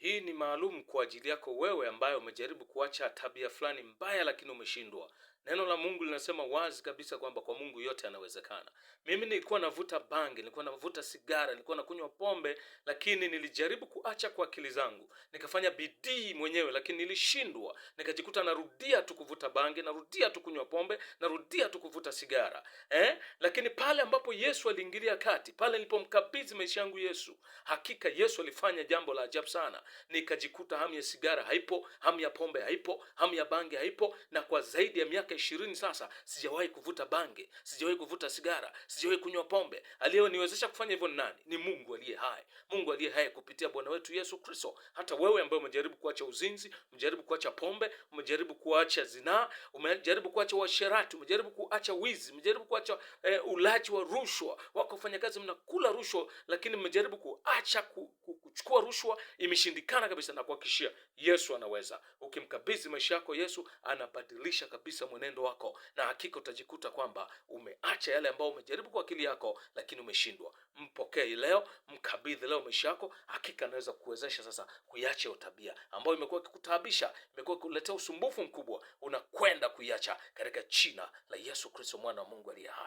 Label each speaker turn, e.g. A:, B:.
A: Hii ni maalum kwa ajili yako wewe ambaye umejaribu kuacha tabia fulani mbaya lakini umeshindwa. Neno la Mungu linasema wazi kabisa kwamba kwa Mungu yote yanawezekana. Mimi nilikuwa navuta bangi, nilikuwa navuta sigara, nilikuwa nakunywa pombe, lakini nilijaribu kuacha kwa akili zangu. Nikafanya bidii mwenyewe lakini nilishindwa. Nikajikuta narudia tu kuvuta bangi, narudia tu kunywa pombe, narudia tu kuvuta sigara. Lakini pale ambapo Yesu aliingilia kati, pale nilipomkabidhi maisha yangu Yesu, hakika Yesu alifanya jambo la ajabu sana. Nikajikuta hamu ya sigara haipo, hamu ya pombe haipo, hamu ya bangi haipo, na kwa zaidi ya miaka 20 sasa sijawahi kuvuta bangi, sijawahi kuvuta sigara, sijawahi kunywa pombe. Aliyeniwezesha kufanya hivyo ni nani? Ni Mungu aliye hai. Mungu aliye hai kupitia Bwana wetu Yesu Kristo. Hata wewe ambaye umejaribu kuacha uzinzi, umejaribu kuacha pombe, umejaribu kuacha zinaa, umejaribu kuacha uasherati, umejaribu kuacha wizi, umejaribu kuacha ulaji wa rushwa. Wako wafanyakazi mnakula rushwa, lakini mmejaribu kuacha kuchukua rushwa, imeshindikana kabisa. Na kuhakikishia Yesu anaweza. Ukimkabidhi maisha yako Yesu, anabadilisha kabisa mwenendo wako, na hakika utajikuta kwamba umeacha yale ambayo umejaribu kwa akili yako lakini umeshindwa. Mpokee leo, mkabidhi leo maisha yako, hakika anaweza kuwezesha sasa kuiacha hiyo tabia ambayo imekuwa ikikutabisha, imekuwa kuletea usumbufu mkubwa. Unakwenda kuiacha katika jina la Yesu Kristo, mwana wa Mungu aliye hai.